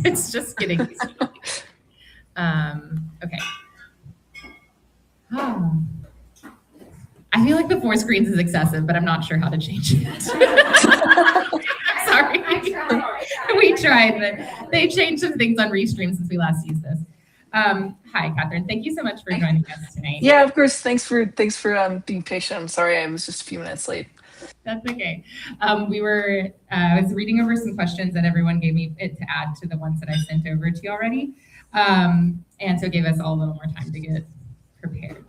It's just getting easier. Okay. Oh. I feel like the 4 screens is excessive, but I'm not sure how to change it. I'm sorry. We tried, but they changed some things on Restream since we last used this. Hi, Catherine. Thank you so much for joining us tonight. Yeah, of course. Thanks for being patient. I'm sorry I was just a few minutes late. That's okay. I was reading over some questions that everyone gave me to add to the ones that I sent over to you already. And so it gave us all a little more time to get prepared.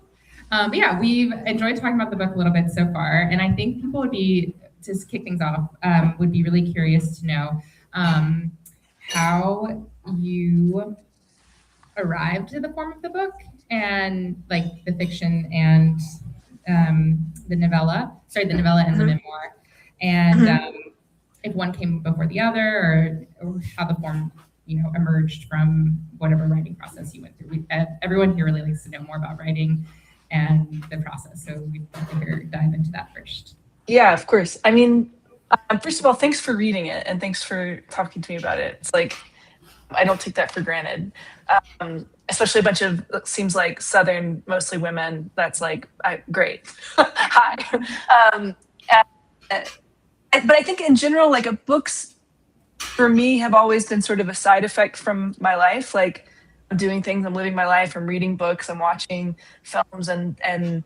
But yeah, we've enjoyed talking about the book a little bit so far. And I think people would be, to kick things off, would be really curious to know how you arrived to the form of the book and like the fiction and the novella and the memoir, and if one came before the other, or how the form emerged from whatever writing process you went through. Everyone here really likes to know more about writing and the process, so we'd love to dive into that first. Yeah, of course. I mean, first of all, thanks for reading it and thanks for talking to me about it. It's like, I don't take that for granted. Especially a bunch of, seems like Southern, mostly women. That's like, great. Hi. But I think in general, like books for me have always been sort of a side effect from my life. Like I'm doing things, I'm living my life, I'm reading books, I'm watching films, and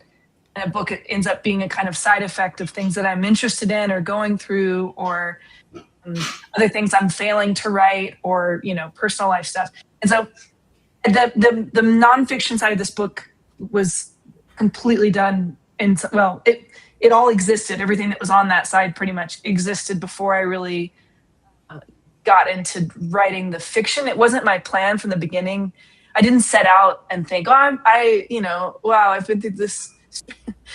a book ends up being a kind of side effect of things that I'm interested in or going through, or other things I'm failing to write, or personal life stuff. And so the nonfiction side of this book was completely done it all existed. Everything that was on that side pretty much existed before I really got into writing the fiction. It wasn't my plan from the beginning. I didn't set out and think, wow, I've been through this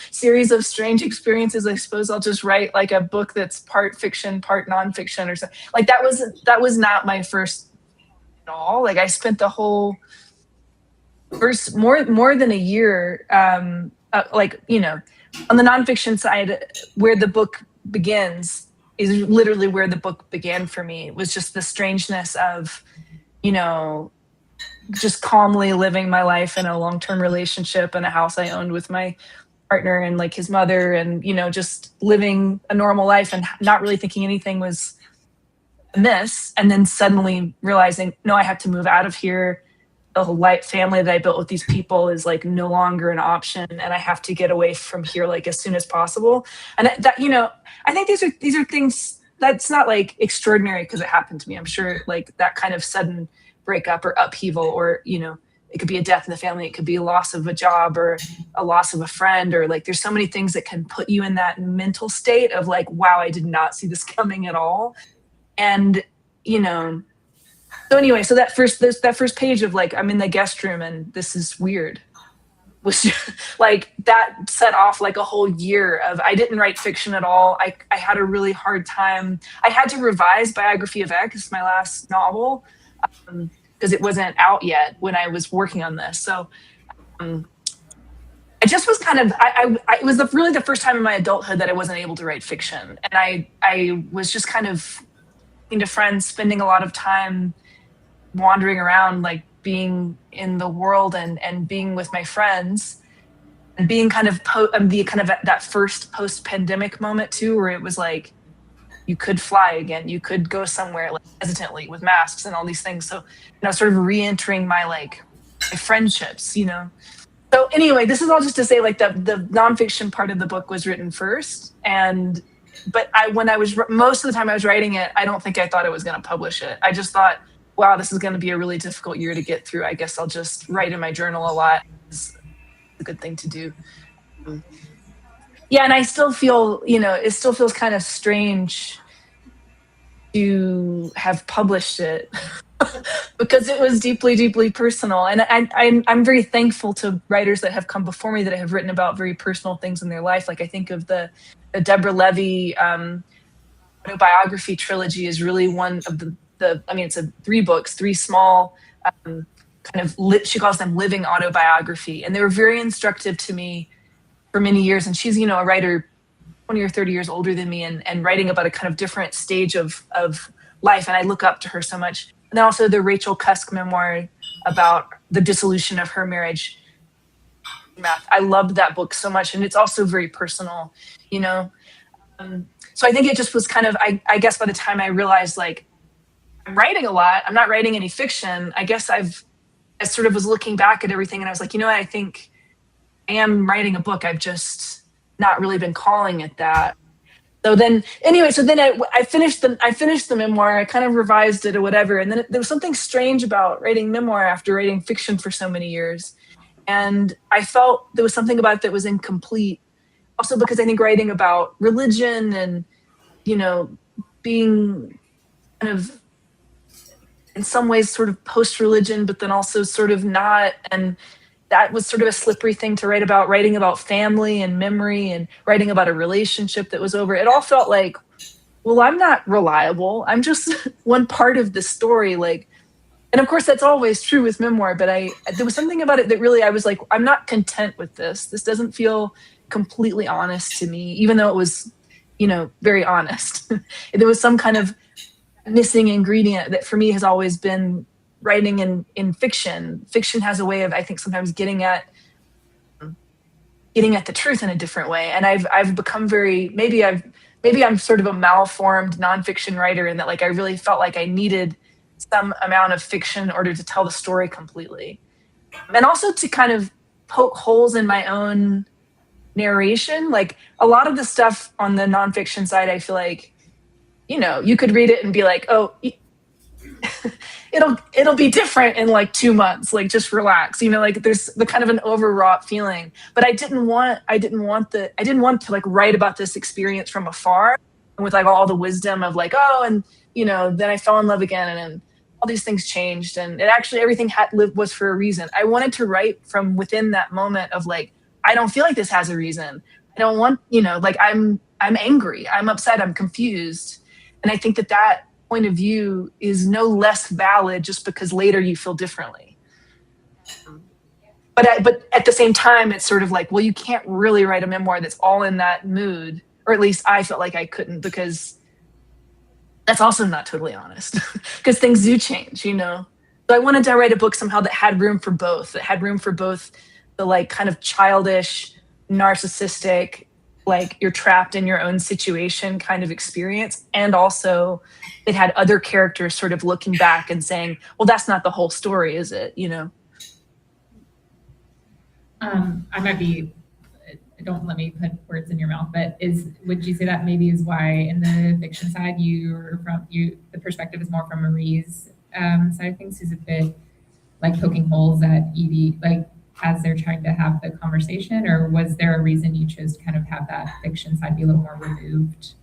series of strange experiences. I suppose I'll just write like a book that's part fiction, part nonfiction, or something. Like that was not my first at all. Like I spent the whole first more than a year, on the nonfiction side, where the book begins is literally where the book began for me. It was just the strangeness of, just calmly living my life in a long-term relationship in a house I owned with my partner and like his mother, and just living a normal life and not really thinking anything was amiss, and then suddenly realizing, no, I have to move out of here. The whole family that I built with these people is like no longer an option, and I have to get away from here like as soon as possible. And that I think these are things that's not like extraordinary because it happened to me. I'm sure like that kind of sudden breakup or upheaval, or it could be a death in the family, it could be a loss of a job or a loss of a friend, or like there's so many things that can put you in that mental state of like, wow, I did not see this coming at all. And so anyway, so that first page of like, I'm in the guest room and this is weird, was like that set off like a whole year of, I didn't write fiction at all. I had a really hard time. I had to revise Biography of X, my last novel, because it wasn't out yet when I was working on this. So I just was kind of, it was really the first time in my adulthood that I wasn't able to write fiction. And I was just kind of talking to friends, spending a lot of time wandering around, like being in the world and being with my friends, and being kind of that first post-pandemic moment too, where it was like you could fly again, you could go somewhere like hesitantly with masks and all these things. So sort of re-entering my friendships. So anyway, this is all just to say like the nonfiction part of the book was written first, but most of the time I was writing it, I don't think I thought I was going to publish it. I just thought, wow, this is going to be a really difficult year to get through. I guess I'll just write in my journal a lot. It's a good thing to do. Yeah, and I still feel, it still feels kind of strange to have published it because it was deeply, deeply personal. And I'm very thankful to writers that have come before me that have written about very personal things in their life. Like I think of the Deborah Levy autobiography trilogy is really one of it's 3 books, 3 small she calls them living autobiography. And they were very instructive to me for many years. And she's, a writer 20 or 30 years older than me, and writing about a kind of different stage of life, and I look up to her so much. And then also the Rachel Cusk memoir about the dissolution of her marriage. I loved that book so much, and it's also very personal, you know. So I think it just was kind of, I guess by the time I realized, like, I'm writing a lot, I'm not writing any fiction. I guess I sort of was looking back at everything, and I was like, you know what, I think I am writing a book. I've just not really been calling it that. So then, anyway, I finished the memoir. I kind of revised it or whatever, and then there was something strange about writing memoir after writing fiction for so many years, and I felt there was something about it that was incomplete. Also, because I think writing about religion and, you know, being kind of in some ways sort of post-religion, but then also sort of not, and that was sort of a slippery thing to write about, writing about family and memory and writing about a relationship that was over. It all felt like, well, I'm not reliable. I'm just one part of the story. Like, and of course that's always true with memoir, but there was something about it that really, I was like, I'm not content with this. This doesn't feel completely honest to me, even though it was, you know, very honest. There was some kind of missing ingredient that for me has always been writing in fiction. Fiction has a way of, I think, sometimes getting at the truth in a different way. And I've become very, maybe I'm sort of a malformed nonfiction writer in that, like, I really felt like I needed some amount of fiction in order to tell the story completely. And also to kind of poke holes in my own narration. Like, a lot of the stuff on the nonfiction side, I feel like, you know, you could read it and be like, oh, it'll be different in like 2 months. Like, just relax. You know, like, there's the kind of an overwrought feeling. But I didn't want to like write about this experience from afar and with like all the wisdom of like, oh, and you know, then I fell in love again, and all these things changed, and it actually, everything was for a reason. I wanted to write from within that moment of like, I don't feel like this has a reason. I don't want, you know, like, I'm angry, I'm upset, I'm confused. And I think that point of view is no less valid just because later you feel differently. But at the same time, it's sort of like, well, you can't really write a memoir that's all in that mood, or at least I felt like I couldn't, because that's also not totally honest, because things do change, you know. So I wanted to write a book somehow that had room for both, the like kind of childish, narcissistic, like you're trapped in your own situation kind of experience, and also it had other characters sort of looking back and saying, well, that's not the whole story, is it, you know? I might be, don't let me put words in your mouth, but would you say that maybe is why in the fiction side the perspective is more from Marie's side of things, who's a bit like poking holes at Evie, like as they're trying to have the conversation, or was there a reason you chose to kind of have that fiction side be a little more removed?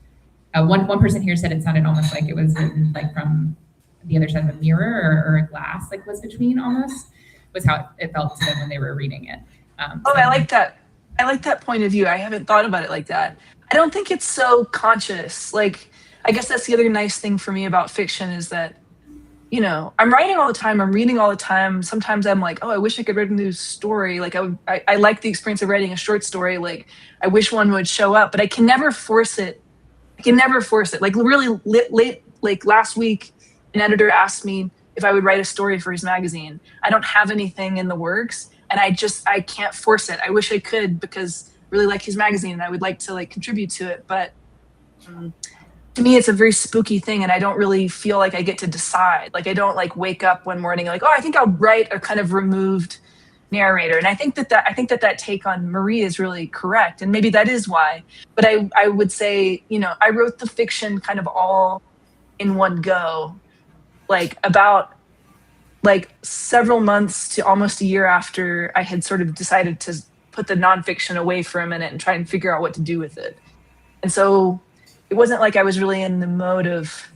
One person here said it sounded almost like it was written like from the other side of a mirror or a glass, like was between, almost was how it felt to them when they were reading it. I like that. I like that point of view. I haven't thought about it like that. I don't think it's so conscious. Like, I guess that's the other nice thing for me about fiction is that, you know, I'm writing all the time, I'm reading all the time. Sometimes I'm like, oh, I wish I could write a new story. Like, I like the experience of writing a short story. Like, I wish one would show up, but I can never force it. Like, really late, like last week, an editor asked me if I would write a story for his magazine. I don't have anything in the works, and I can't force it. I wish I could, because I really like his magazine and I would like to like contribute to it. But to me, it's a very spooky thing, and I don't really feel like I get to decide. Like, I don't like wake up one morning like, oh, I think I'll write a kind of removed narrator. And I think that take on Marie is really correct, and maybe that is why. But I would say, you know, I wrote the fiction kind of all in one go, like about like several months to almost a year after I had sort of decided to put the nonfiction away for a minute and try and figure out what to do with it. And so it wasn't like I was really in the mode of,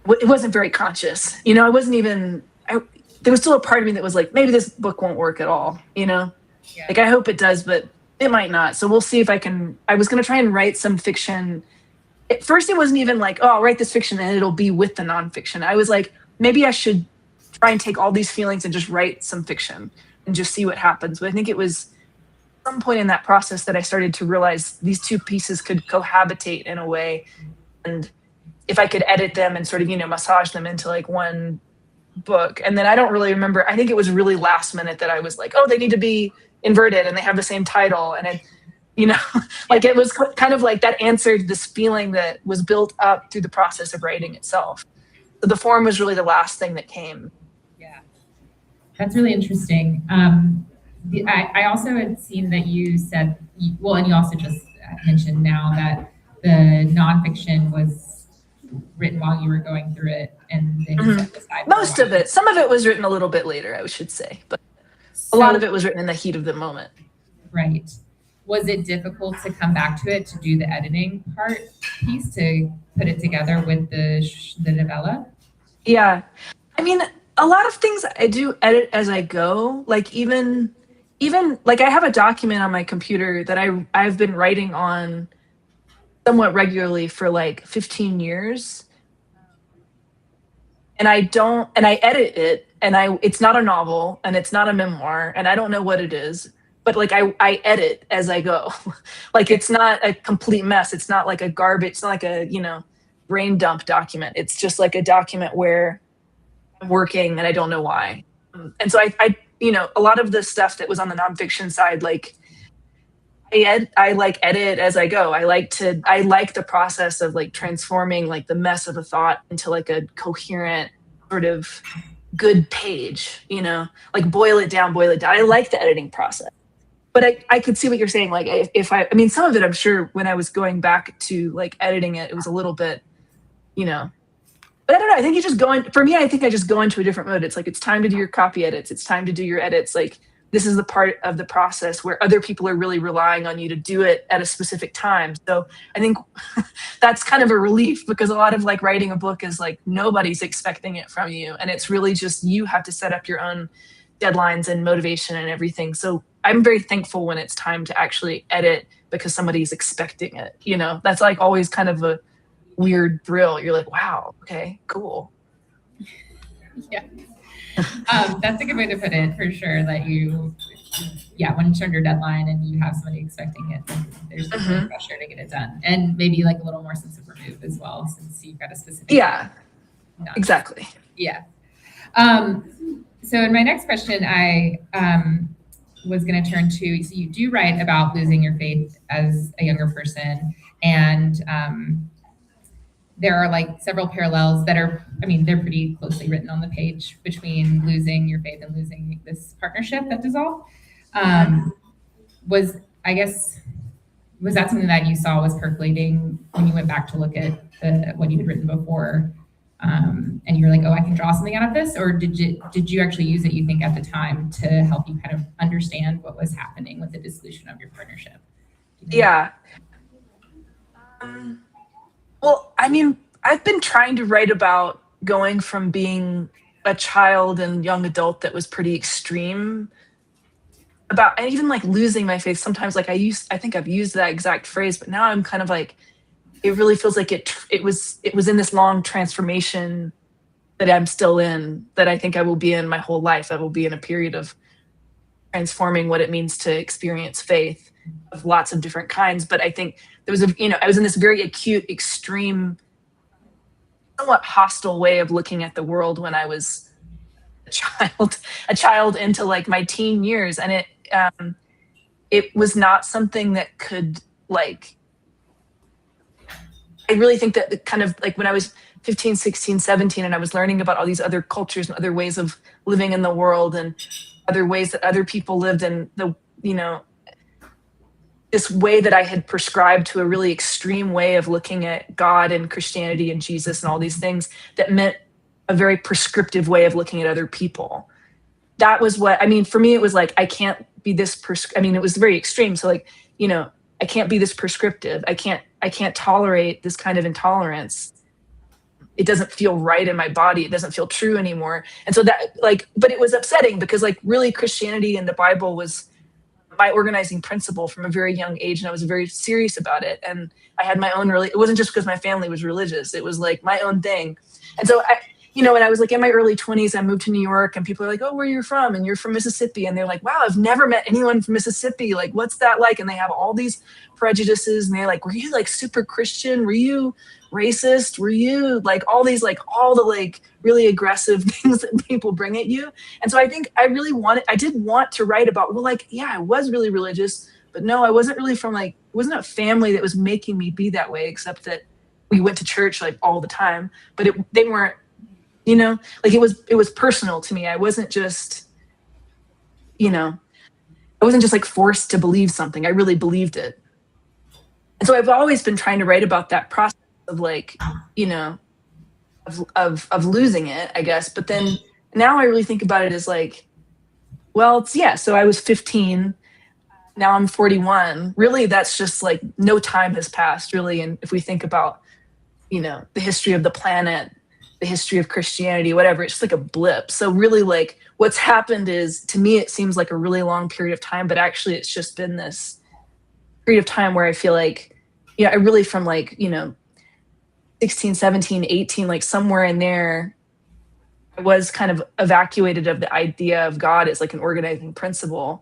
it wasn't very conscious. You know, I wasn't even, there was still a part of me that was like, maybe this book won't work at all, you know? Yeah. Like, I hope it does, but it might not. So we'll see if I was going to try and write some fiction. At first, it wasn't even like, oh, I'll write this fiction and it'll be with the nonfiction. I was like, maybe I should try and take all these feelings and just write some fiction and just see what happens. But I think it was some point in that process that I started to realize these two pieces could cohabitate in a way. And if I could edit them and sort of, massage them into like one book. And then I don't really remember, I think it was really last minute that I was like, oh, they need to be inverted and they have the same title. And like it was kind of like that answered this feeling that was built up through the process of writing itself. So the form was really the last thing that came. Yeah, that's really interesting. I also had seen that you said, and you also just mentioned now that the nonfiction was written while you were going through it, and then you set aside. Most of it. Some of it was written a little bit later, I should say, but a lot of it was written in the heat of the moment. Right. Was it difficult to come back to it to do the editing piece to put it together with the novella? Yeah, I mean, a lot of things I do edit as I go. Like even like I have a document on my computer that I've been writing on somewhat regularly for like 15 years. And I edit it, and it's not a novel and it's not a memoir, and I don't know what it is, but like I edit as I go. Like it's not a complete mess. It's not like a garbage, it's not like a, brain dump document. It's just like a document where I'm working and I don't know why. And so I a lot of the stuff that was on the nonfiction side, like I like edit as I go. I like the process of like transforming like the mess of a thought into like a coherent sort of good page, like boil it down. I like the editing process. But I could see what you're saying. Like I mean, some of it, I'm sure when I was going back to like editing it, it was a little bit, but I don't know. I think I think I just go into a different mode. It's like, it's time to do your copy edits. It's time to do your edits. Like this is the part of the process where other people are really relying on you to do it at a specific time. So I think that's kind of a relief, because a lot of like writing a book is like, nobody's expecting it from you. And it's really just, you have to set up your own deadlines and motivation and everything. So I'm very thankful when it's time to actually edit, because somebody's expecting it. That's like always kind of a weird thrill. You're like, wow, okay, cool. Yeah. That's a good way to put it, for sure. That when it's under deadline and you have somebody expecting it, then there's pressure to get it done, and maybe like a little more sense of remove as well, since you've got a specific. Yeah, exactly. Yeah. So in my next question, I was going to turn to, so you do write about losing your faith as a younger person, and there are like several parallels that are, they're pretty closely written on the page between losing your faith and losing this partnership that dissolved. Was that something that you saw was percolating when you went back to look at what you had written before? And you were like, oh, I can draw something out of this? Or did you actually use it, you think, at the time to help you kind of understand what was happening with the dissolution of your partnership? Yeah. Well, I've been trying to write about going from being a child and young adult that was pretty extreme and even like losing my faith. Sometimes like I think I've used that exact phrase, but now I'm kind of like, it really feels like it was in this long transformation that I'm still in, that I think I will be in my whole life. I will be in a period of transforming what it means to experience faith of lots of different kinds. But I think there was I was in this very acute, extreme, somewhat hostile way of looking at the world when I was a child into like my teen years. And it was not something that could like, I really think that kind of like when I was 15, 16, 17, and I was learning about all these other cultures and other ways of living in the world and other ways that other people lived, and this way that I had prescribed to a really extreme way of looking at God and Christianity and Jesus and all these things that meant a very prescriptive way of looking at other people. That was what, for me, it was like, I can't be this, it was very extreme. So like, I can't be this prescriptive. I can't tolerate this kind of intolerance. It doesn't feel right in my body. It doesn't feel true anymore. And so that like, but it was upsetting, because like really Christianity and the Bible was my organizing principle from a very young age. And I was very serious about it. And I had my own, it wasn't just because my family was religious. It was like my own thing. And so when I was like in my early 20s, I moved to New York, and people are like, oh, where are you from? And you're from Mississippi. And they're like, wow, I've never met anyone from Mississippi. Like, what's that like? And they have all these prejudices, and they're like, were you like super Christian? Were you racist? Were you like all these, like all the like really aggressive things that people bring at you? And so I think I did want to write about, well, like, yeah, I was really religious, but no, I wasn't really from like, it wasn't a family that was making me be that way, except that we went to church like all the time, but they weren't, like it was personal to me. I wasn't just, I wasn't just like forced to believe something. I really believed it. And so I've always been trying to write about that process of like, of losing it, I guess. But then now I really think about it as like, well, so I was 15. Now I'm 41. Really, that's just like no time has passed, really. And if we think about, the history of the planet, the history of Christianity, whatever, it's just like a blip. So really, like what's happened is, to me, it seems like a really long period of time, but actually it's just been this period of time where I feel like, I really from like, 16, 17, 18, like somewhere in there, I was kind of evacuated of the idea of God as like an organizing principle.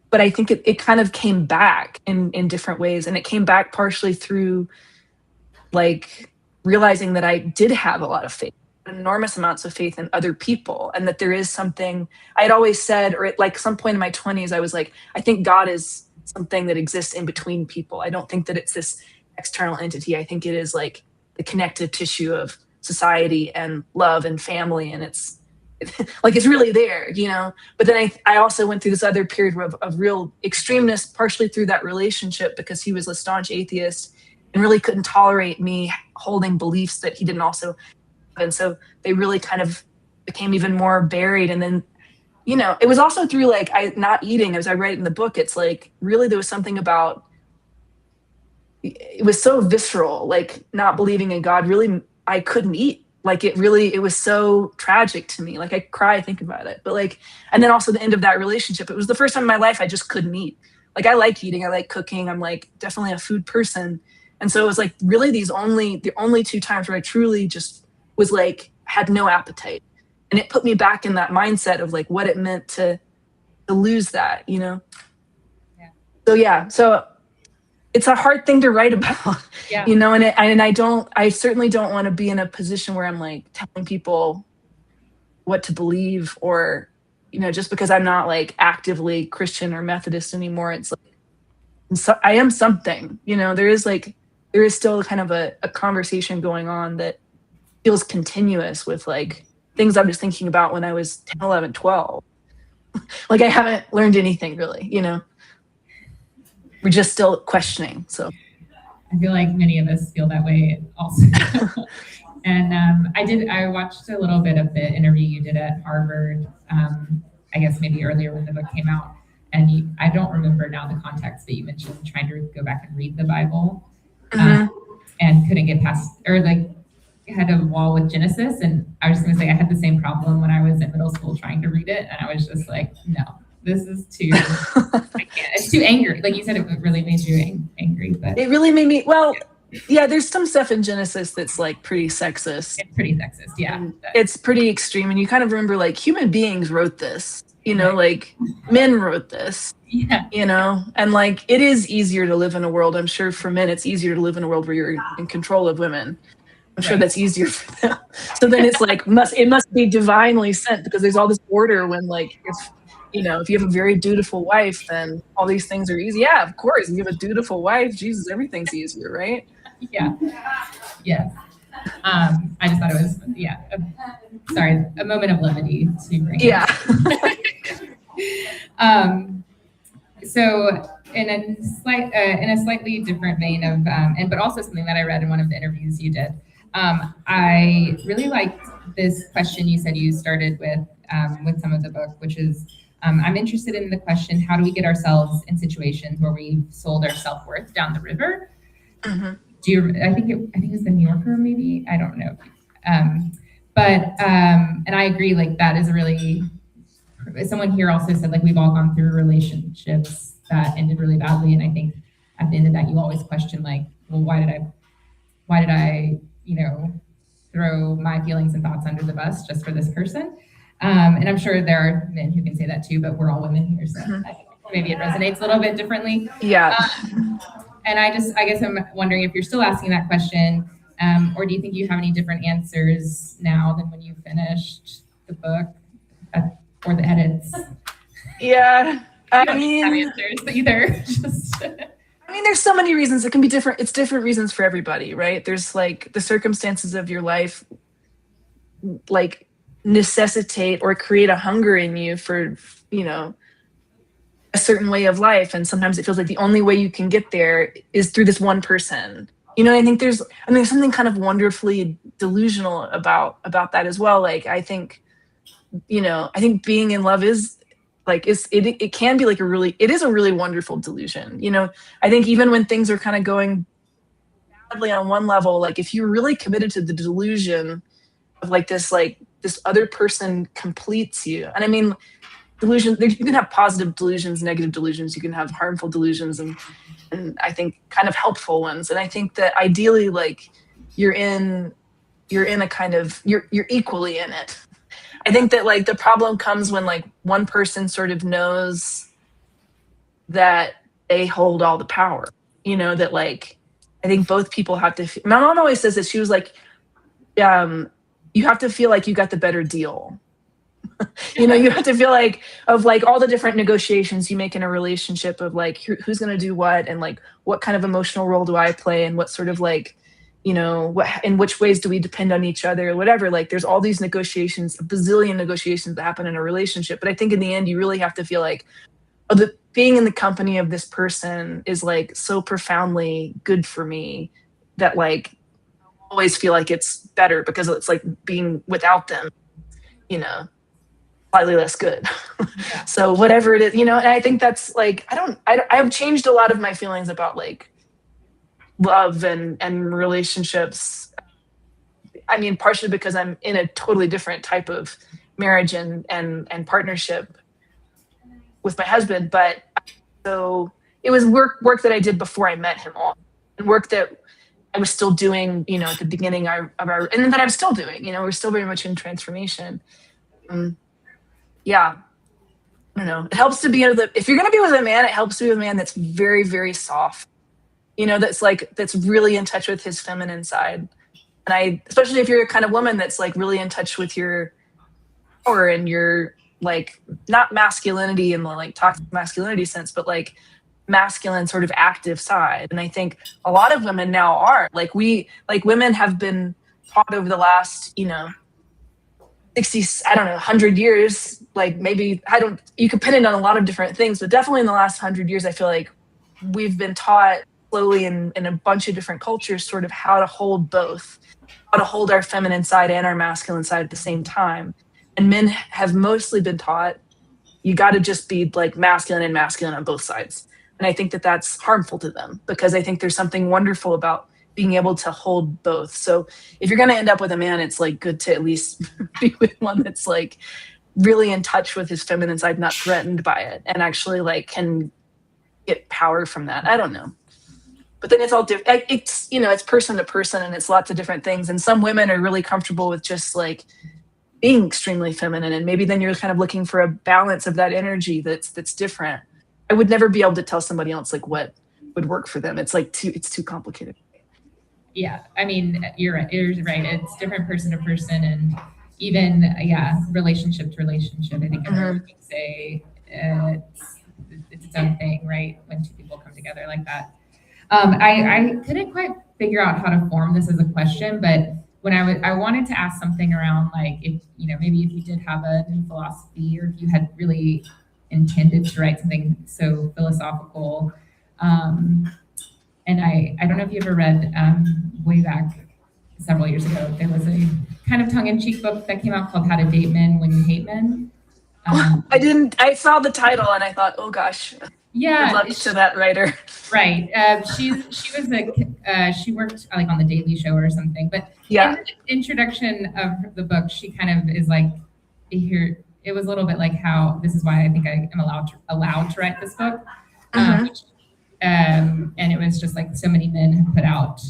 But I think it kind of came back in different ways. And it came back partially through like realizing that I did have a lot of faith, enormous amounts of faith in other people. And that there is something I had always said, or at like some point in my 20s, I was like, I think God is something that exists in between people. I don't think that it's this external entity. I think it is like the connective tissue of society and love and family. And it's like, it's really there, But then I also went through this other period of real extremeness, partially through that relationship, because he was a staunch atheist and really couldn't tolerate me holding beliefs that he didn't also have. And so they really kind of became even more buried. And then, it was also through like not eating, as I write in the book. It's like really there was something about, it was so visceral, like not believing in God. Really, I couldn't eat. Like it was so tragic to me. Like I cry thinking about it. But like, and then also the end of that relationship, it was the first time in my life I just couldn't eat. Like I like eating, I like cooking. I'm like definitely a food person. And so it was like really the only two times where I truly just was like, had no appetite. And it put me back in that mindset of like what it meant to lose that, Yeah. So it's a hard thing to write about, Yeah. and I certainly don't want to be in a position where I'm like telling people what to believe, or, just because I'm not like actively Christian or Methodist anymore. It's like, I am something, there is still kind of a conversation going on that feels continuous with like things I was thinking about when I was 10, 11, 12. Like I haven't learned anything really, we're just still questioning. So I feel like many of us feel that way also. And I watched a little bit of the interview you did at Harvard, I guess maybe earlier when the book came out. And I don't remember now the context, but you mentioned trying to go back and read the Bible, and couldn't get past, or like had a wall with Genesis. And I was just gonna say, I had the same problem when I was in middle school trying to read it. And I was just like, no, this is too, I can't, it's too angry. Like you said, it really made you angry, but it really made me, yeah, there's some stuff in Genesis that's like pretty sexist. It's pretty sexist, yeah. It's pretty extreme. And you kind of remember like human beings wrote this, like men wrote this, and like it is easier to live in a world. I'm sure for men, it's easier to live in a world where you're in control of women. I'm sure that's easier for them. So then it's like, it must be divinely sent, because there's all this order when like, if you have a very dutiful wife, then all these things are easy. Yeah, of course. If you have a dutiful wife, Jesus, everything's easier, right? Yeah. Yes. I just thought it was, a moment of levity to bring. Yeah. So in a slightly different vein of, but also something that I read in one of the interviews you did, I really liked this question you said you started with some of the book, which is, I'm interested in the question, how do we get ourselves in situations where we've sold our self-worth down the river? Mm-hmm. I think it's the New Yorker, maybe, I don't know. And I agree, like that is a really, someone here also said like we've all gone through relationships that ended really badly. And I think at the end of that, you always question like, well, why did I, throw my feelings and thoughts under the bus just for this person. And I'm sure there are men who can say that too, but we're all women here, so I think maybe it resonates a little bit differently. Yeah. And I guess I'm wondering if you're still asking that question, or do you think you have any different answers now than when you finished the book or the edits? Yeah. I mean, have answers either. I mean, there's so many reasons. It can be different. It's different reasons for everybody, right? There's like the circumstances of your life, like necessitate or create a hunger in you for, you know, a certain way of life. And sometimes it feels like the only way you can get there is through this one person. You know, I think there's something kind of wonderfully delusional about that as well. Like, I think, you know, I think being in love is like, it can be like it is a really wonderful delusion. You know, I think even when things are kind of going badly on one level, like if you're really committed to the delusion of like this other person completes you. And I mean, delusion, you can have positive delusions, negative delusions, you can have harmful delusions, and I think kind of helpful ones. And I think that ideally, like you're in a kind of, you're equally in it. I think that like the problem comes when like one person sort of knows that they hold all the power, you know, that like, I think both people have to, my mom always says this, she was like, you have to feel like you got the better deal. You know, you have to feel like of like all the different negotiations you make in a relationship of like who's going to do what, and like what kind of emotional role do I play, and what sort of like, you know, what in which ways do we depend on each other, or whatever. Like there's all these negotiations, a bazillion negotiations that happen in a relationship. But I think in the end, you really have to feel like, oh, being in the company of this person is like so profoundly good for me that like I always feel like it's better because it's like being without them, you know, slightly less good. Yeah. So whatever it is, you know, and I think that's like, I've changed a lot of my feelings about like love and relationships. I mean, partially because I'm in a totally different type of marriage and partnership with my husband, but so it was work that I did before I met him, all and work that I was still doing, you know, at the beginning of our, and then that I'm still doing, you know, we're still very much in transformation. Yeah, I don't know. It helps to be if you're going to be with a man, it helps to be with a man that's very, very soft, you know, that's really in touch with his feminine side. And especially if you're a kind of woman that's like really in touch with your power and your like, not masculinity in the like toxic masculinity sense, but like masculine sort of active side. And I think a lot of women now are like, women have been taught over the last, you know, 60, I don't know, 100 years, like maybe, you could pin it on a lot of different things, but definitely in the last 100 years, I feel like we've been taught slowly in a bunch of different cultures sort of how to hold both, how to hold our feminine side and our masculine side at the same time. And men have mostly been taught, you got to just be like masculine on both sides. And I think that that's harmful to them because I think there's something wonderful about being able to hold both. So if you're going to end up with a man, it's like good to at least be with one that's like really in touch with his feminine side, not threatened by it, and actually like can get power from that. I don't know. But then it's all different. It's, you know, it's person to person and it's lots of different things. And some women are really comfortable with just like being extremely feminine. And maybe then you're kind of looking for a balance of that energy that's different. I would never be able to tell somebody else like what would work for them. It's like it's too complicated. Yeah, I mean, you're right. It's different person to person, and even relationship to relationship. I think everyone can say it's its own thing, right? When two people come together like that. I couldn't quite figure out how to form this as a question, but when I wanted to ask something around like if maybe if you did have a new philosophy, or if you had really intended to write something so philosophical. And I don't know if you ever read way back several years ago, there was a kind of tongue-in-cheek book that came out called How to Date Men When You Hate Men. I saw the title and I thought, oh gosh. Yeah. Good luck to that writer. Right. She worked like on the Daily Show or something, but in the introduction of the book, she kind of is like, here, it was a little bit like how, this is why I think I am allowed to write this book. And it was just like so many men have put out,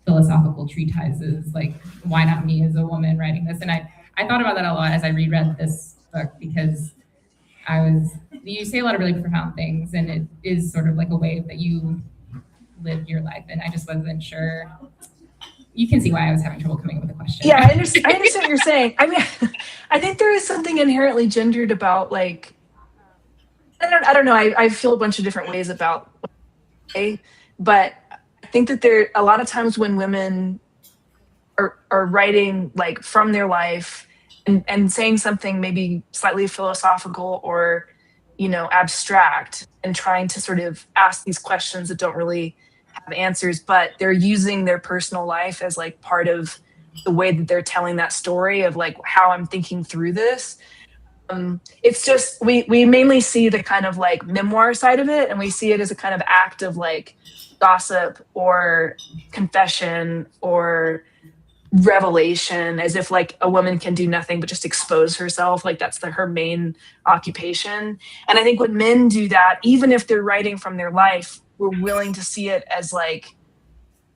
philosophical treatises, like why not me as a woman writing this? And I thought about that a lot as I reread this book, because you say a lot of really profound things, and it is sort of like a way that you live your life. And I just wasn't sure. You can see why I was having trouble coming up with a question. Yeah, I understand what you're saying. I mean, I think there is something inherently gendered about, like, I don't know. I feel a bunch of different ways about it, but I think that there a lot of times when women are writing like from their life and saying something maybe slightly philosophical or, abstract, and trying to sort of ask these questions that don't really have answers, but they're using their personal life as like part of the way that they're telling that story of like how I'm thinking through this. It's just we mainly see the kind of like memoir side of it, and we see it as a kind of act of like gossip or confession or revelation, as if like a woman can do nothing but just expose herself, like that's her main occupation. And I think when men do that, even if they're writing from their life, we're willing to see it as like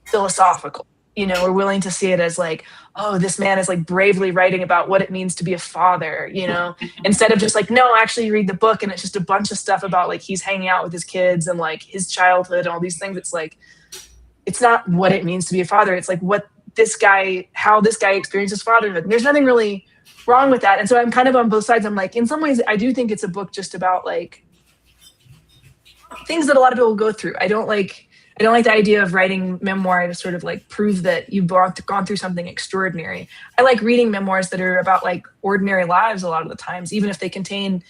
philosophical. We're willing to see it as like, oh, this man is like bravely writing about what it means to be a father, instead of just like, no, actually you read the book and it's just a bunch of stuff about like he's hanging out with his kids and like his childhood and all these things. It's like, it's not what it means to be a father. It's like how this guy experiences fatherhood. And there's nothing really wrong with that. And so I'm kind of on both sides. I'm like, in some ways, I do think it's a book just about like things that a lot of people go through. I don't like the idea of writing memoir to sort of like prove that you've gone through something extraordinary. I like reading memoirs that are about like ordinary lives a lot of the times, even if they contain,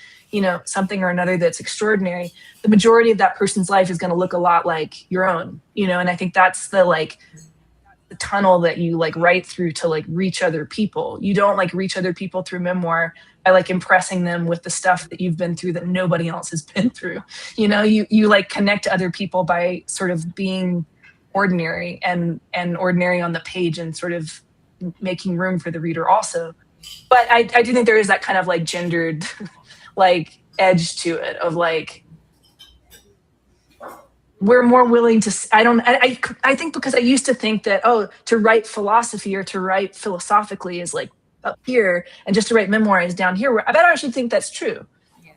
something or another that's extraordinary. The majority of that person's life is going to look a lot like your own, and I think that's the tunnel that you like write through to like reach other people. You don't like reach other people through memoir by like impressing them with the stuff that you've been through that nobody else has been through. You like connect to other people by sort of being ordinary and ordinary on the page and sort of making room for the reader also. But I do think there is that kind of like gendered like edge to it of like, we're more willing to, I think because I used to think that, to write philosophy or to write philosophically is like up here, and just to write memoir is down here. I don't actually think that's true.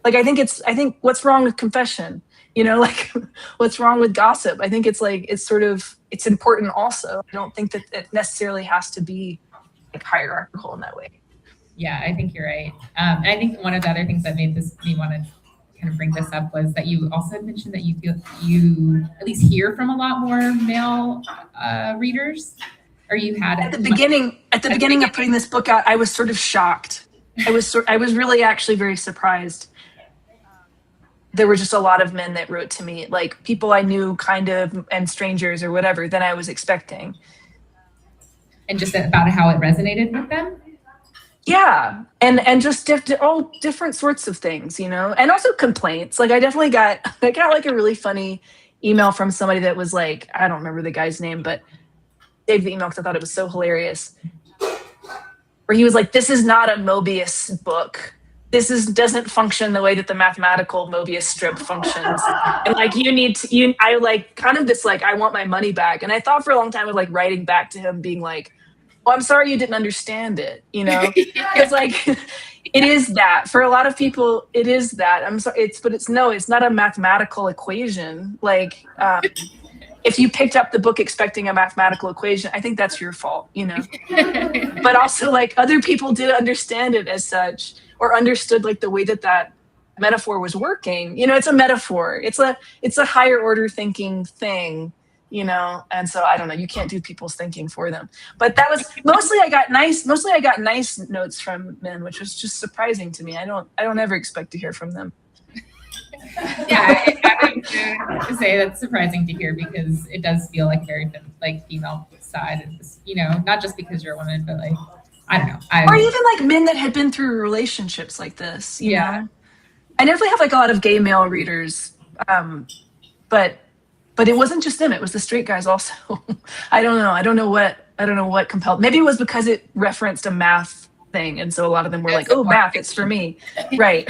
Like, I think what's wrong with confession, like what's wrong with gossip? I think it's like, it's important also. I don't think that it necessarily has to be like hierarchical in that way. Yeah, I think you're right. And I think one of the other things that made me want to kind of bring this up was that you also had mentioned that you feel you at least hear from a lot more male readers, or you had at the beginning of putting this book out. I was sort of shocked. I was really actually very surprised. There were just a lot of men that wrote to me, like people I knew kind of, and strangers or whatever, than I was expecting. And just about how it resonated with them. Yeah, and just all different sorts of things, and also complaints. Like I got like a really funny email from somebody that was like, I don't remember the guy's name, but saved the email because I thought it was so hilarious. Where he was like, "This is not a Möbius book. This doesn't function the way that the mathematical Möbius strip functions. And like I like kind of this like I want my money back." And I thought for a long time of like writing back to him, being like, "Well, I'm sorry you didn't understand it," It's like, it is that. For a lot of people, it is that. I'm sorry, it's not a mathematical equation. Like, if you picked up the book expecting a mathematical equation, I think that's your fault, But also, like, other people did understand it as such, or understood like the way that metaphor was working. It's a metaphor. It's a higher order thinking thing. And so I don't know, you can't do people's thinking for them. But that was mostly I got nice notes from men, which was just surprising to me. I don't ever expect to hear from them. Yeah, I would say that's surprising to hear, because it does feel like very like female side of this, not just because you're a woman, but like, I don't know. Or even like men that had been through relationships like this, you know? I definitely have like a lot of gay male readers, but it wasn't just them. It was the straight guys also. I don't know. I don't know what compelled. Maybe it was because it referenced a math thing, and so a lot of them were like, "Oh, math, it's for me." Right.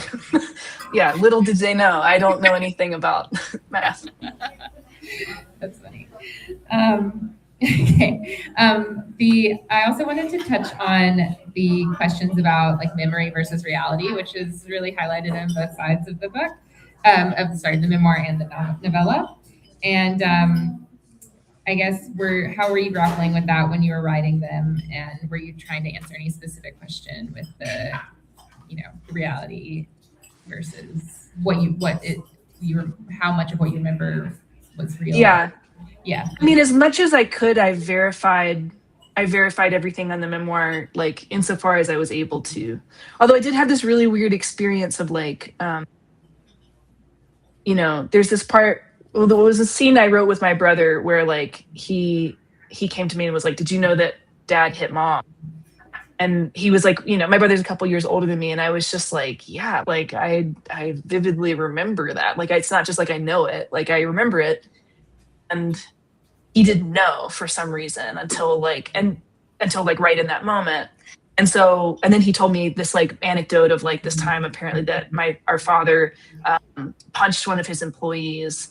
Yeah. Little did they know, I don't know anything about math. That's funny. Okay. I also wanted to touch on the questions about like memory versus reality, which is really highlighted on both sides of the book. The memoir and the novella. And I guess how were you grappling with that when you were writing them, and were you trying to answer any specific question with the, reality versus how much of what you remember was real? Yeah. Yeah. I mean, as much as I could, I verified everything on the memoir, like insofar as I was able to. Although I did have this really weird experience of like, there's this part. Well, there was a scene I wrote with my brother where like he came to me and was like, "Did you know that Dad hit Mom?" And he was like, my brother's a couple years older than me, and I was just like, yeah, like I vividly remember that. Like it's not just like I know it, like I remember it. And he didn't know for some reason until right in that moment. And then he told me this like anecdote of like this time apparently that our father punched one of his employees,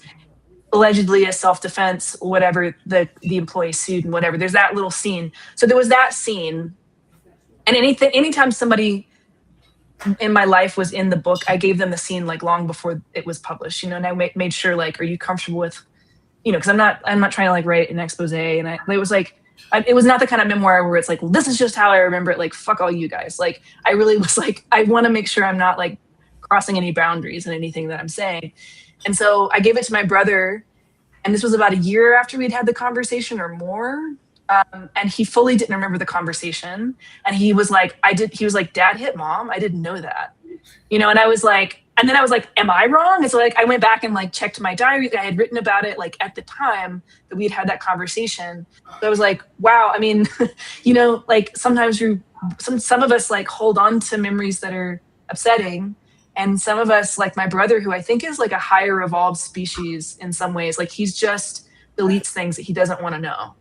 allegedly as self-defense, whatever, the employee sued and whatever. There's that little scene. So there was that scene. And anytime somebody in my life was in the book, I gave them the scene like long before it was published, and I made sure like, are you comfortable with, because I'm not trying to like write an expose. And it was like, it was not the kind of memoir where it's like, well, this is just how I remember it. Like, fuck all you guys. Like, I really was like, I want to make sure I'm not like crossing any boundaries in anything that I'm saying. And so I gave it to my brother, and this was about a year after we'd had the conversation or more. And he fully didn't remember the conversation. And he was like, he was like, Dad hit Mom? I didn't know that. And I was like, and then I was like, am I wrong? And so like, I went back and like checked my diary. I had written about it like at the time that we'd had that conversation. So I was like, wow. I mean, like sometimes some of us like hold on to memories that are upsetting. And some of us, like my brother, who I think is like a higher evolved species in some ways, like he's just deletes things that he doesn't want to know.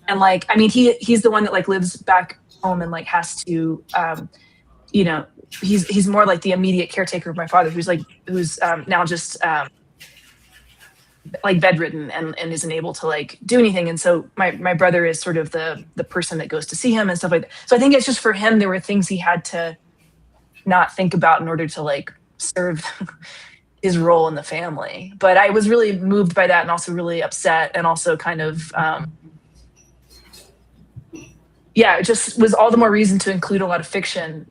And like, I mean, he's the one that like lives back home and like has to, he's more like the immediate caretaker of my father, who's now just like bedridden and isn't able to like do anything. And so my brother is sort of the person that goes to see him and stuff like that. So I think it's just for him, there were things he had to not think about in order to like serve his role in the family. But I was really moved by that and also really upset and also kind of, it just was all the more reason to include a lot of fiction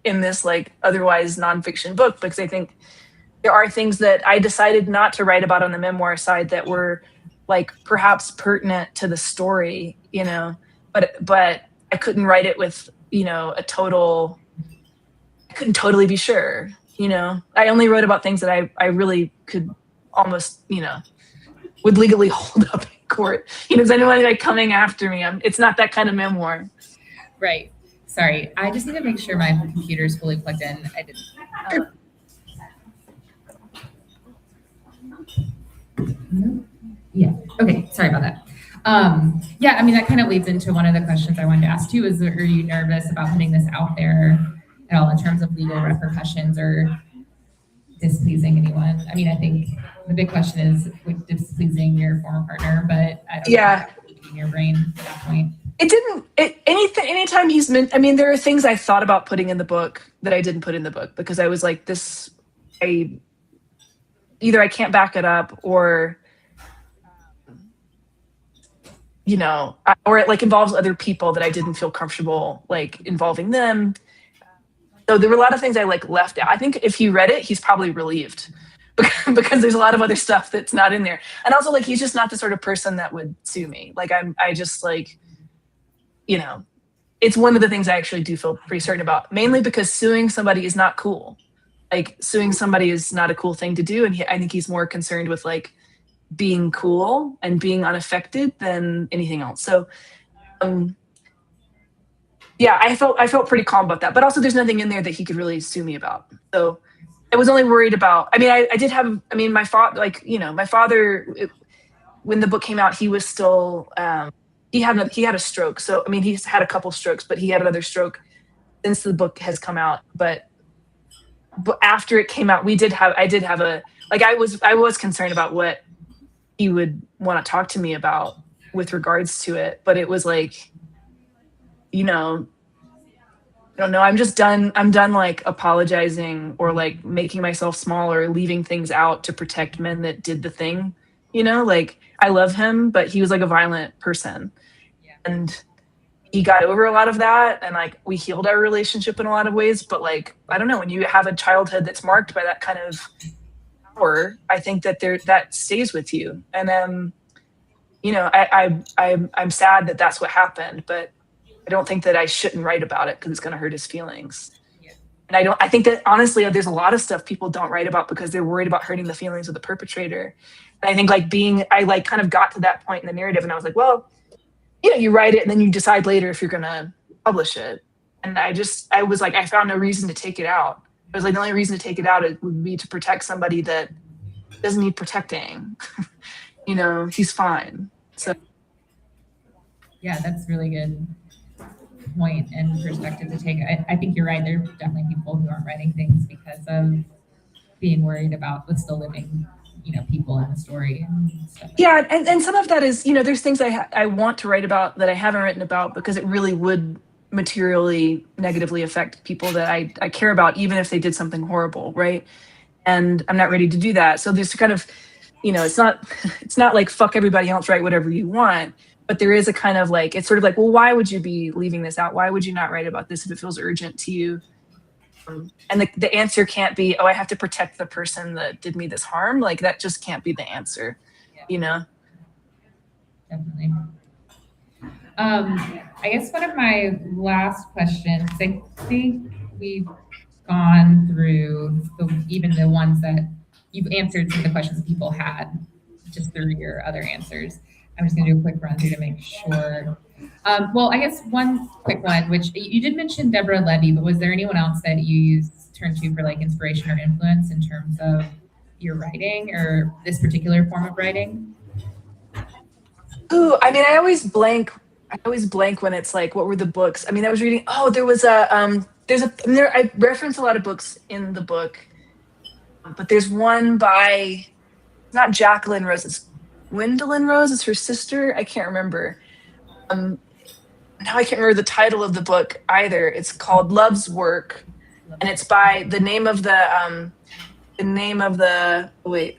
in this like otherwise nonfiction book, because I think there are things that I decided not to write about on the memoir side that were like perhaps pertinent to the story, but I couldn't write it with, I couldn't totally be sure, I only wrote about things that I really could almost, would legally hold up in court. Is anyone like coming after me? It's not that kind of memoir. Right. Sorry. I just need to make sure my computer is fully plugged in. I didn't. Yeah. Okay. Sorry about that. I mean, that kind of leads into one of the questions I wanted to ask too, is are you nervous about putting this out there at all in terms of legal repercussions or displeasing anyone? I mean, I think the big question is with displeasing your former partner, but I don't know in your brain at that point. Anytime he's meant, I mean, there are things I thought about putting in the book that I didn't put in the book because I was like, either I can't back it up or, or it like involves other people that I didn't feel comfortable like involving them. So there were a lot of things I like left out. I think if he read it, he's probably relieved because there's a lot of other stuff that's not in there. And also like, he's just not the sort of person that would sue me. Like I just like, it's one of the things I actually do feel pretty certain about, mainly because suing somebody is not cool. Like suing somebody is not a cool thing to do. And I think he's more concerned with like being cool and being unaffected than anything else. So, I felt pretty calm about that, but also there's nothing in there that he could really sue me about. So I was only worried about, I mean, I did have, I mean, my father, when the book came out, he was still, he had a stroke. So, I mean, he's had a couple strokes, but he had another stroke since the book has come out. But after it came out, I did have I was concerned about what he would want to talk to me about. with regards to it, but it was like, you know, I don't know. I'm done like apologizing or like making myself small or leaving things out to protect men that did the thing. You know, like I love him, but he was like a violent person. Yeah. And he got over a lot of that. And like we healed our relationship in a lot of ways. But like, I don't know, when you have a childhood that's marked by that kind of power, I think that that stays with you. And you know, I'm sad that that's what happened, but I don't think that I shouldn't write about it because it's going to hurt his feelings. Yeah. And I think that honestly, there's a lot of stuff people don't write about because they're worried about hurting the feelings of the perpetrator. And I think I like kind of got to that point in the narrative and I was like, well, you know, you write it and then you decide later if you're going to publish it. And I was like, I found no reason to take it out. I was like, the only reason to take it out would be to protect somebody that doesn't need protecting. You know, he's fine. So yeah, that's really good point and perspective to take. I think you're right. There are definitely people who aren't writing things because of being worried about the still living, you know, people in the story and stuff. Like yeah, and some of that is, you know, there's things I want to write about that I haven't written about because it really would materially negatively affect people that I care about, even if they did something horrible, right? And I'm not ready to do that. So there's kind of, you know, it's not like fuck everybody else, write whatever you want. But there is a kind of like, it's sort of like, well, why would you be leaving this out? Why would you not write about this if it feels urgent to you? And the answer can't be, oh, I have to protect the person that did me this harm. Like that just can't be the answer, you know? Definitely. I guess one of my last questions, I think we've gone through even the ones that you've answered some of the questions that people had just through your other answers. I'm just going to do a quick run through to make sure. Well, I guess one quick one, which you did mention Deborah Levy, but was there anyone else that you turn to for like inspiration or influence in terms of your writing or this particular form of writing? Ooh, I mean, I always blank when it's like, what were the books? I mean, I was reading, there was I reference a lot of books in the book, but there's one by, not Jacqueline Rose, it's Gwendolyn Rose, it's her sister. I can't remember. Now I can't remember the title of the book either. It's called Love's Work, and it's by the name of the wait.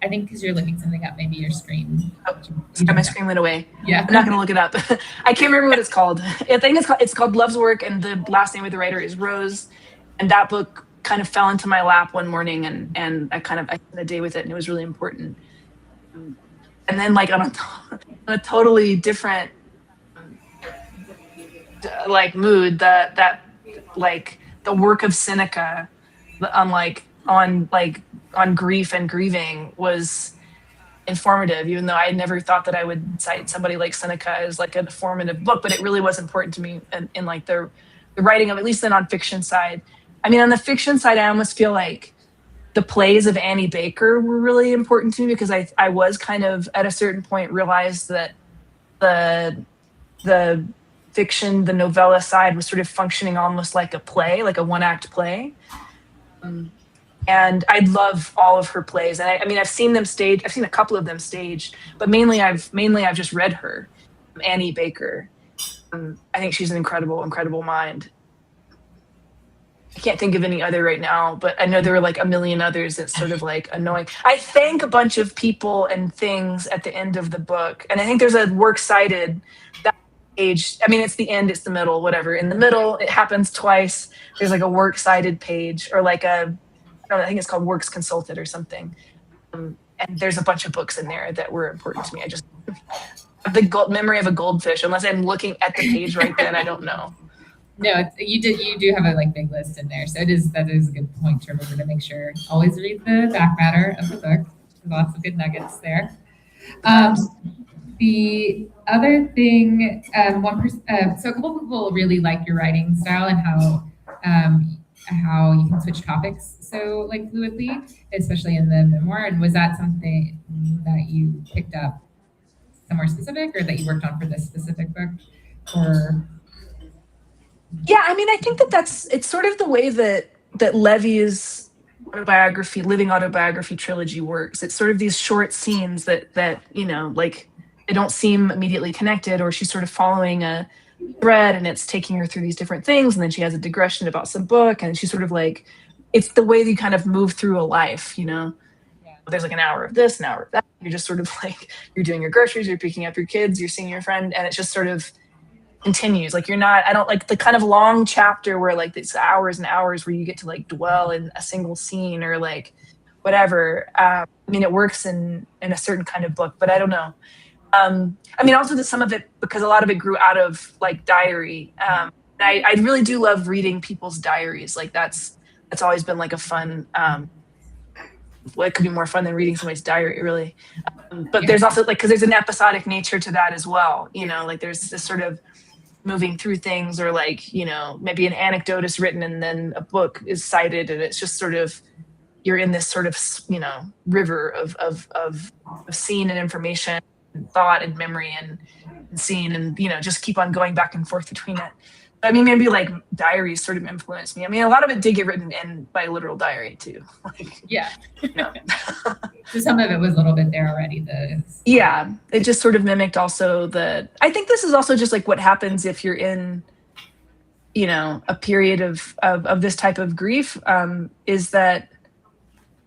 I think because you're looking something up, maybe your screen. My screen went away. Yeah, I'm not going to look it up. I can't remember what it's called. I think it's called Love's Work, and the last name of the writer is Rose. And that book kind of fell into my lap one morning, and I spent a day with it, and it was really important. And then, like on a totally different like mood, that like the work of Seneca, on grief and grieving was informative, even though I never thought that I would cite somebody like Seneca as like a formative book, but it really was important to me in like the writing of at least the nonfiction side. I mean, on the fiction side, I almost feel like the plays of Annie Baker were really important to me because I was kind of at a certain point realized that the fiction, the novella side was sort of functioning almost like a play, like a one-act play. And I love all of her plays. And I mean, I've seen them staged. I've seen a couple of them staged, but mainly I've just read her, Annie Baker. I think she's an incredible mind. I can't think of any other right now, but I know there were like a million others that's sort of like annoying. I thank a bunch of people and things at the end of the book. And I think there's a works cited that page. I mean, it's the end, it's the middle, whatever. In the middle, it happens twice. There's like a works cited page or like I think it's called Works Consulted or something. And there's a bunch of books in there that were important to me. I just have the memory of a goldfish. Unless I'm looking at the page right then, I don't know. No, you do have a like big list in there, so that is a good point to remember to make sure. Always read the back matter of the book. There's lots of good nuggets there. The other thing, so a couple people really like your writing style and how you can switch topics so like fluidly, especially in the memoir. And was that something that you picked up somewhere specific, or that you worked on for this specific book, or? Yeah, I mean, I think it's sort of the way that Levy's living autobiography trilogy works. It's sort of these short scenes that you know, like they don't seem immediately connected, or she's sort of following a thread and it's taking her through these different things, and then she has a digression about some book, and she's sort of like, it's the way that you kind of move through a life, you know. Yeah. There's like an hour of this, an hour of that. You're just sort of like, you're doing your groceries, you're picking up your kids, you're seeing your friend, and it just sort of continues. Like, you're not, I don't like the kind of long chapter where like it's hours and hours where you get to like dwell in a single scene or like whatever. I mean, it works in a certain kind of book, but I don't know. I mean, also some of it, because a lot of it grew out of like diary. I really do love reading people's diaries. Like that's always been like a fun, well, it could be more fun than reading somebody's diary, really. But there's also like, because there's an episodic nature to that as well. You know, like there's this sort of moving through things, or like, you know, maybe an anecdote is written and then a book is cited, and it's just sort of, you're in this sort of, you know, river of scene and information, and thought and memory and scene, and, you know, just keep on going back and forth between it. I mean, maybe like diaries sort of influenced me. I mean, a lot of it did get written in by a literal diary too. Like, Yeah. you know. So some of it was a little bit there already. Yeah, it just sort of mimicked also I think this is also just like what happens if you're in, you know, a period of this type of grief, is that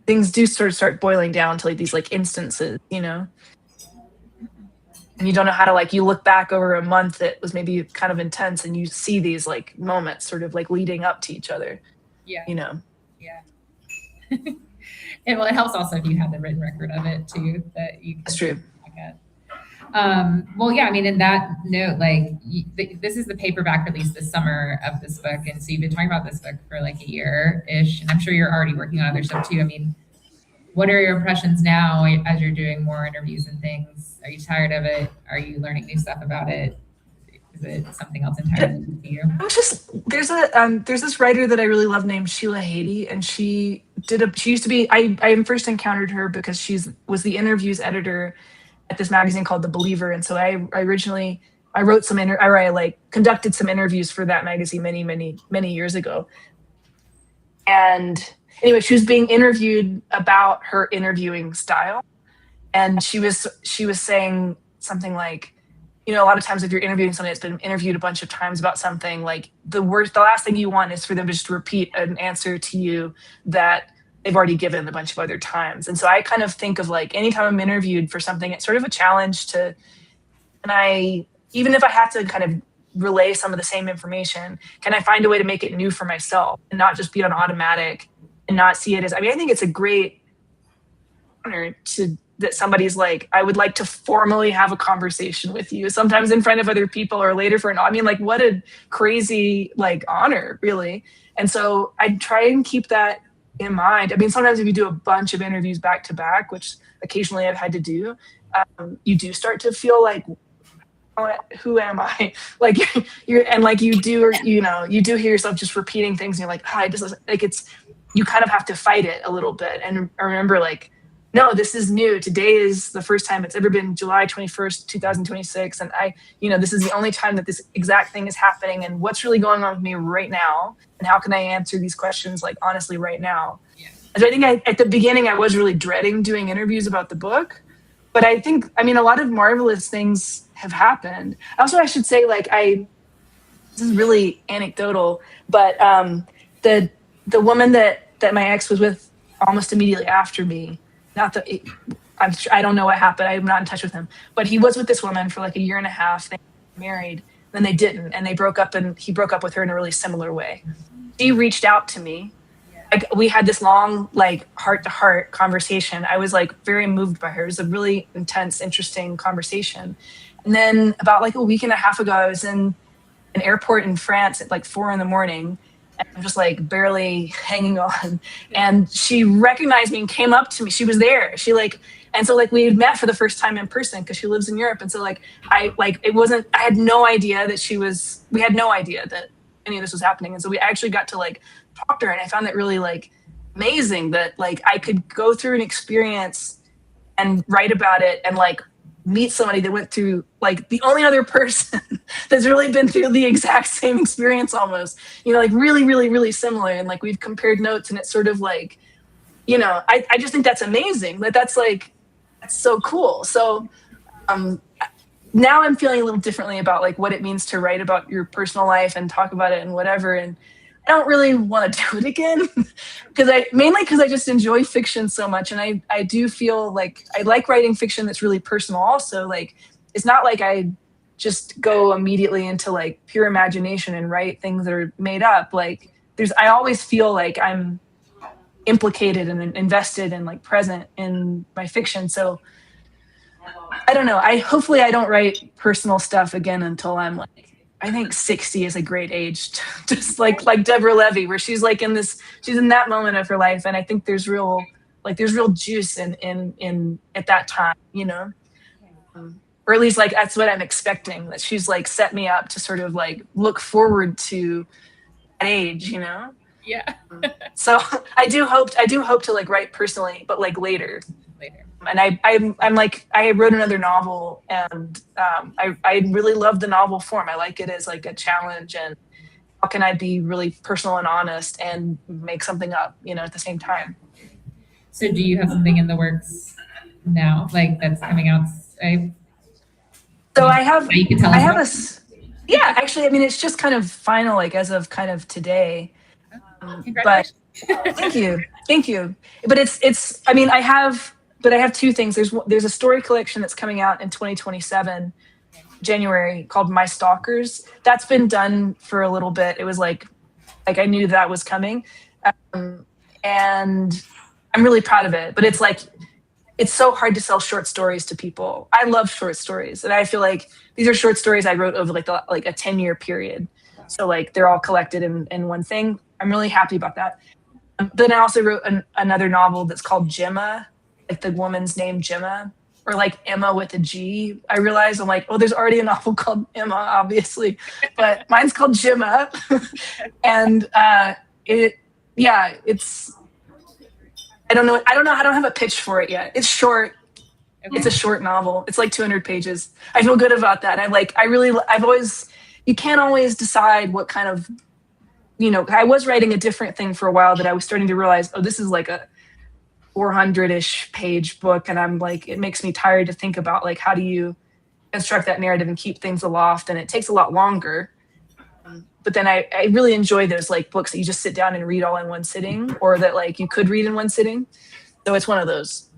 things do sort of start boiling down to like these like instances, you know. And you don't know how to, like, you look back over a month that was maybe kind of intense, and you see these like moments sort of like leading up to each other. Yeah. You know. Yeah. And well, it helps also if you have the written record of it too, that you can. That's true. Look at. Well, yeah, I mean, in that note, like this is the paperback release this summer of this book. And so you've been talking about this book for like a year-ish, and I'm sure you're already working on other stuff too. I mean, what are your impressions now as you're doing more interviews and things? Are you tired of it? Are you learning new stuff about it? Is it something else entirely new to you? There's this writer that I really love named Sheila Hady, and she used to be, I first encountered her because was the interviews editor at this magazine called The Believer. And so I conducted some interviews for that magazine many years ago. And anyway, she was being interviewed about her interviewing style. And she was saying something like, you know, a lot of times if you're interviewing somebody that's been interviewed a bunch of times about something, like the last thing you want is for them to just repeat an answer to you that they've already given a bunch of other times. And so I kind of think of like, anytime I'm interviewed for something, it's sort of a challenge even if I have to kind of relay some of the same information, can I find a way to make it new for myself and not just be on automatic and not see it as, I mean, I think it's a great honor that somebody's like, I would like to formally have a conversation with you, sometimes in front of other people or later I mean, like, what a crazy like honor, really. And so I try and keep that in mind. I mean, sometimes if you do a bunch of interviews back to back, which occasionally I've had to do, you do start to feel like, who am I? Like you do hear yourself just repeating things, and you're like, I just like, you kind of have to fight it a little bit and remember, like, no, this is new. Today is the first time it's ever been July 21st, 2026. And this is the only time that this exact thing is happening. And what's really going on with me right now? And how can I answer these questions, like, honestly right now? Yeah. And so I think at the beginning, I was really dreading doing interviews about the book. But I think, I mean, a lot of marvelous things have happened. Also, I should say, like, this is really anecdotal, but the woman that my ex was with almost immediately after me, I don't know what happened. I'm not in touch with him, but he was with this woman for like a year and a half. They were married, then they didn't, and they broke up, and he broke up with her in a really similar way. She reached out to me. We had this long, like, heart-to-heart conversation. I was like very moved by her. It was a really intense, interesting conversation. And then about like a week and a half ago, I was in an airport in France at like 4 a.m. and I'm just like barely hanging on. And she recognized me and came up to me. She was there. And so like we had met for the first time in person because she lives in Europe. And so like I had no idea that we had no idea that any of this was happening. And so we actually got to like talk to her, and I found that really like amazing that like I could go through an experience and write about it and like meet somebody that went through, like, the only other person that's really been through the exact same experience almost, like really, really, really similar. And like we've compared notes, and it's sort of like, I just think that's amazing. Like that's so cool. So now I'm feeling a little differently about like what it means to write about your personal life and talk about it and whatever. And I don't really want to do it again because I just enjoy fiction so much. And I do feel like I like writing fiction that's really personal also. Like, it's not like I just go immediately into like pure imagination and write things that are made up. Like I always feel like I'm implicated and invested and like present in my fiction. So I don't know. Hopefully I don't write personal stuff again until I'm like, I think 60 is a great age to, just like Deborah Levy, where she's like she's in that moment of her life. And I think there's real juice in at that time, you know? Or at least like that's what I'm expecting, that she's like set me up to sort of like look forward to that age, you know? Yeah. So I do hope to like write personally, but like later. And I'm like, I wrote another novel, and I really love the novel form. I like it as like a challenge, and how can I be really personal and honest and make something up, you know, at the same time. So do you have something in the works now, like that's coming out? So I have Yeah, actually, I mean, it's just kind of final, like as of kind of today. But thank you. But I mean, I have two things. There's a story collection that's coming out in 2027, January, called My Stalkers. That's been done for a little bit. It was like I knew that was coming. And I'm really proud of it, but it's so hard to sell short stories to people. I love short stories, and I feel like these are short stories I wrote over like a 10-year period. So like they're all collected in one thing. I'm really happy about that. Then I also wrote another novel that's called Gemma, like the woman's name Gemma, or like Emma with a G. I realized I'm like, oh, there's already a novel called Emma, obviously, but mine's called Gemma, and it's. I don't know. I don't have a pitch for it yet. It's short. Okay. It's a short novel. It's like 200 pages. I feel good about that. You can't always decide what kind of, you know, I was writing a different thing for a while that I was starting to realize, oh, this is like a 400-ish page book. And I'm like, it makes me tired to think about like, how do you construct that narrative and keep things aloft? And it takes a lot longer. But then I really enjoy those like books that you just sit down and read all in one sitting, or that like you could read in one sitting. So it's one of those.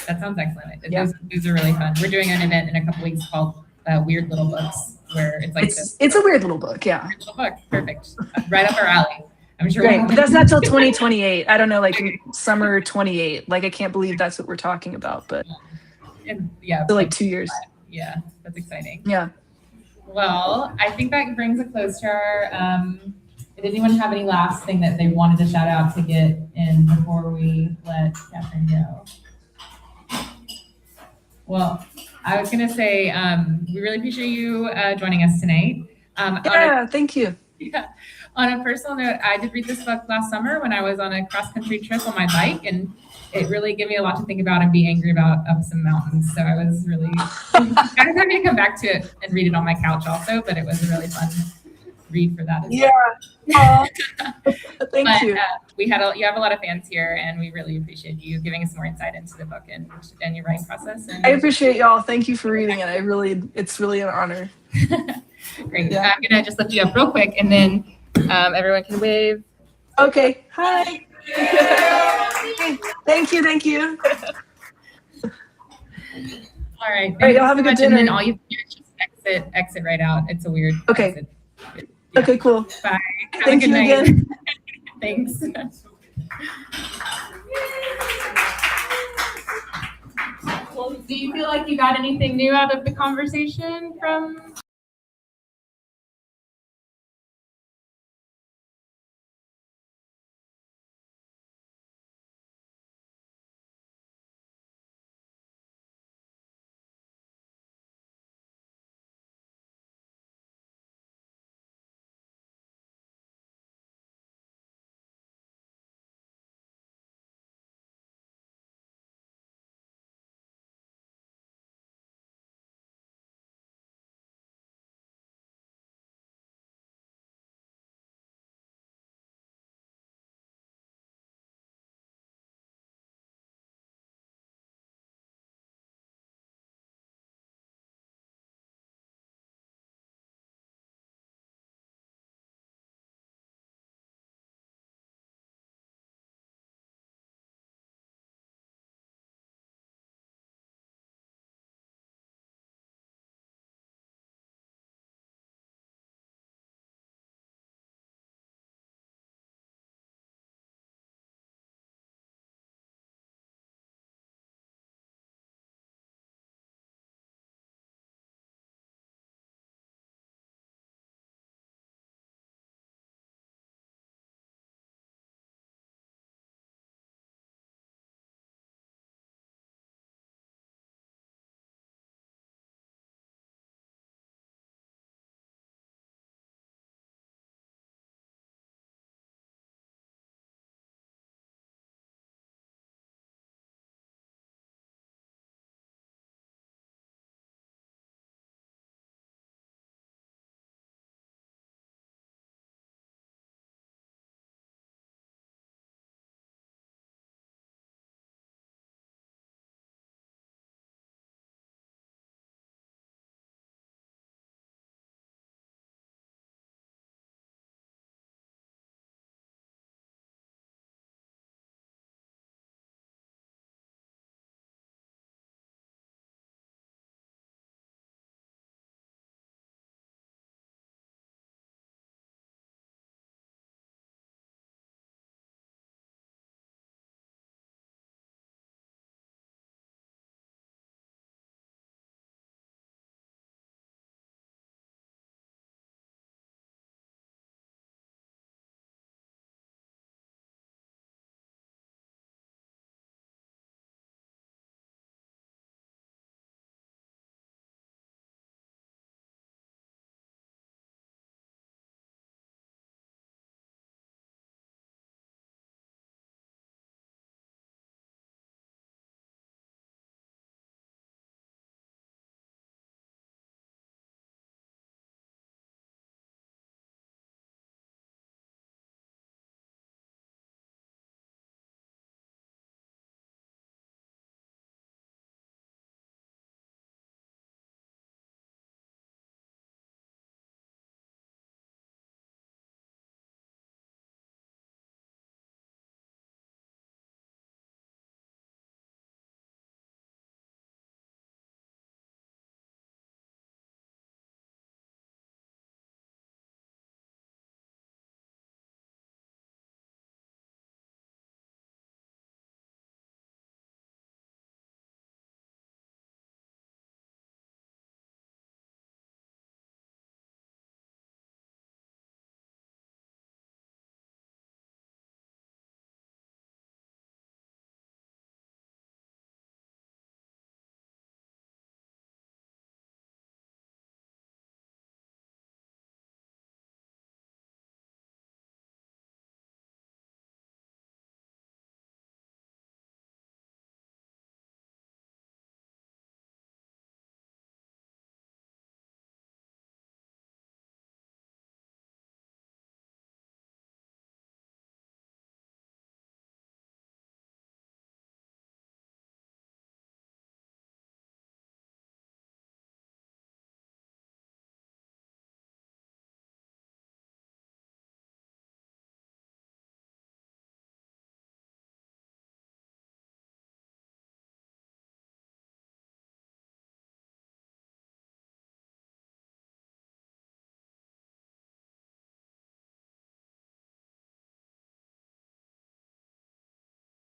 That sounds excellent. Yeah. Those are really fun. We're doing an event in a couple weeks called Weird Little Books, where it's like it's a weird little book. Yeah. Weird little book. Perfect. Right up our alley. I'm sure. Great. But that's not till 2028. I don't know, like summer 28. Like I can't believe that's what we're talking about, but yeah. So like 2 years. Yeah, that's exciting. Yeah. Well, I think that brings a close to our. Did anyone have any last thing that they wanted to shout out to get in before we let Catherine go? Well, I was going to say we really appreciate you joining us tonight. Thank you. Yeah. On a personal note, I did read this book last summer when I was on a cross-country trip on my bike, and it really gave me a lot to think about and be angry about up some mountains. So I was really kind of happy to come back to it and read it on my couch also, but it was a really fun read for that as well. Thank you. You have a lot of fans here, and we really appreciate you giving us more insight into the book and your writing process. And I appreciate y'all. Thank you for reading it. It's really an honor. Great. Yeah. I'm gonna just lift you up real quick, and then everyone can wave. Okay. Hi. Thank you. All right. All right, y'all have a good dinner. And then all you do is just exit right out. It's a weird exit. Yeah. Okay, cool. Bye. Have Thank a good you night. again. Thanks. Well, do you feel like you got anything new out of the conversation from